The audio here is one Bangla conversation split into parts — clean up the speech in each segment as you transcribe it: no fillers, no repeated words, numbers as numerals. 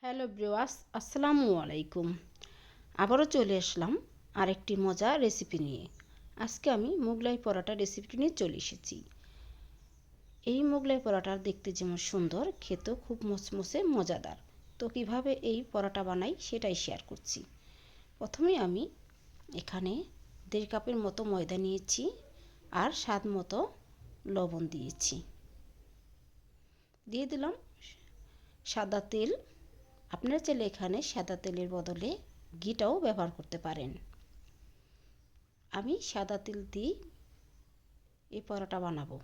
হ্যালো ব্রিওয়াস, আসসালামু আলাইকুম। আবারও চলে আসলাম আরেকটি মজার রেসিপি নিয়ে। আজকে আমি মোগলাই পরোটা রেসিপিটি নিয়ে চলে এসেছি। এই মোগলাই পরোটা দেখতে যেমন সুন্দর, খেতেও খুব মচমচে মজাদার। তো কিভাবে এই পরোটা বানাই সেটাই শেয়ার করছি। প্রথমে আমি এখানে 1.5 কাপের মতো ময়দা নিয়েছি আর স্বাদ মতো লবণ দিয়েছি। দিয়ে দিলাম সাদা তেল। আপনারা চাইলে এখানে সাদা তেলের বদলে ঘিটাও ব্যবহার করতে পারেন। আমি সাদা তেল দিয়ে এই পরোটা বানাবো।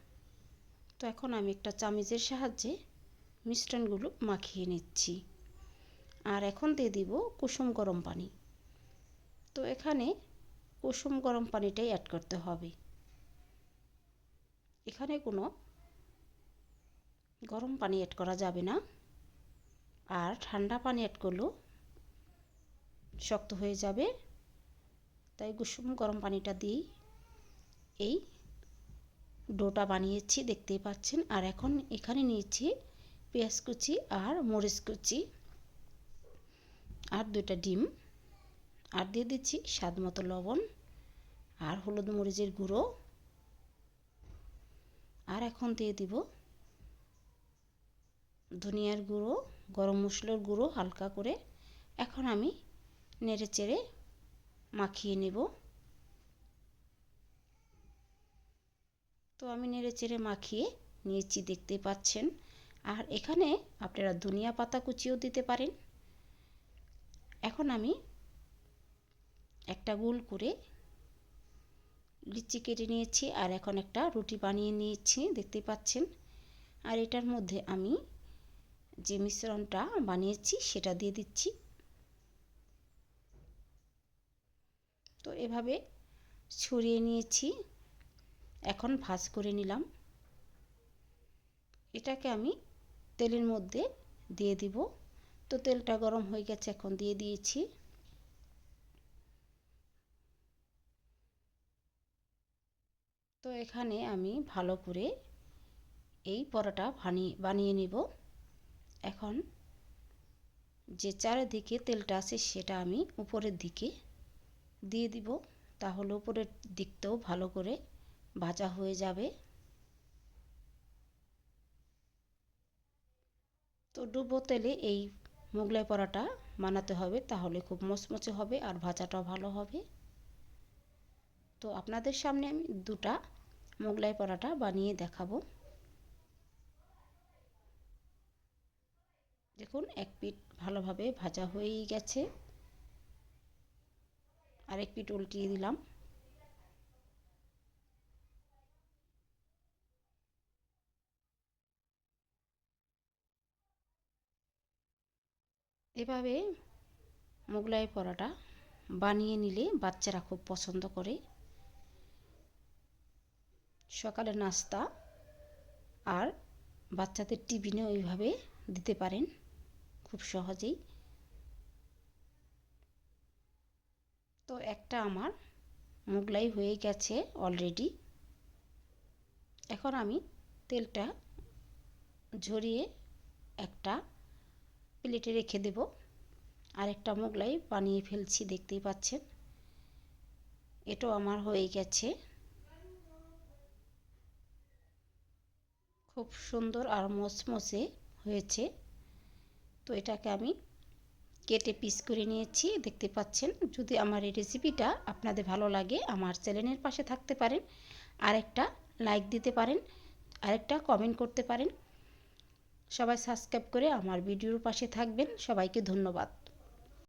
তো এখন আমি একটা চামচের সাহায্যে মিশ্রণগুলো মাখিয়ে নিচ্ছি। আর এখন দিয়ে দিব কুসুম গরম পানি। তো এখানে কুসুম গরম পানিটাই অ্যাড করতে হবে। এখানে কোনো গরম পানি অ্যাড করা যাবে না। আর ঠান্ডা পানি অ্যাড করলেও শক্ত হয়ে যাবে। তাই কুসুম গরম পানিটা দিই এই ডোটা বানিয়েছি, দেখতেই পাচ্ছেন। আর এখন এখানে নিয়েছি পেঁয়াজ কুচি আর মরিচ কুচি আর 2টা ডিম, আর দিয়ে দিচ্ছি স্বাদ মতো লবণ আর হলুদ মরিচের গুঁড়ো। আর এখন দিয়ে দিব ধনিয়ার গুঁড়ো, গরম মশলার গুঁড়ো হালকা করে। এখন আমি নেড়ে চেড়ে মাখিয়ে নেব। তো আমি নেড়ে চেড়ে মাখিয়ে নিয়েছি, দেখতেই পাচ্ছেন। আর এখানে আপনারা ধনিয়া পাতা কুচিও দিতে পারেন। এখন আমি একটা গোল করে লিচি কেটে নিয়েছি আর এখন একটা রুটি বানিয়ে নিয়েছি, দেখতেই পাচ্ছেন। আর এটার মধ্যে আমি যে মিশ্রণটা বানিয়েছি সেটা দিয়ে দিচ্ছি। তো এভাবে ছড়িয়ে নিয়েছি, এখন ভাঁজ করে নিলাম। এটাকে আমি তেলের মধ্যে দিয়ে দিব। তো তেলটা গরম হয়ে গেছে, এখন দিয়ে দিয়েছি। তো এখানে আমি ভালো করে এই পরোটা বানিয়ে নিব। এখন যে চারিদিকে তেলটা আছে সেটা আমি উপরের দিকে দিয়ে দিব, তাহলে উপরের দিকটাও ভালো করে ভাজা হয়ে যাবে। তো ডুবো তেলে এই মোগলাই পরোটা বানাতে হবে, তাহলে খুব মচমচে হবে আর ভাজাটাও ভালো হবে। তো আপনাদের সামনে আমি 2টা মোগলাই পরোটা বানিয়ে দেখাবো। দেখুন, এক পিঠ ভালোভাবে ভাজা হয়েই গেছে, আরেক পিঠ উল্টিয়ে দিলাম। এভাবে মোগলাই পরোটা বানিয়ে নিলে বাচ্চারা খুব পছন্দ করে। সকালে নাস্তা আর বাচ্চাদের টিফিনে ওইভাবে দিতে পারেন খুব সহজেই। তো একটা আমার মোগলাই হয়ে গেছে অলরেডি। এখন আমি তেলটা ঝরিয়ে একটা প্লেটে রেখে দেব। আরেকটা মোগলাই বানিয়ে ফেলছি, দেখতেই পাচ্ছেন। এটাও আমার হয়ে গেছে, খুব সুন্দর আর মচমচে হয়েছে। তো এটাকে আমি কেটে পিস করে নিয়েছি, দেখতে পাচ্ছেন। যদি আমার এই রেসিপিটা আপনাদের ভালো লাগে, আমার চ্যানেলের পাশে থাকতে পারেন, আরেকটা লাইক দিতে পারেন, আরেকটা কমেন্ট করতে পারেন। সবাই সাবস্ক্রাইব করে আমার ভিডিওর পাশে থাকবেন। সবাইকে ধন্যবাদ।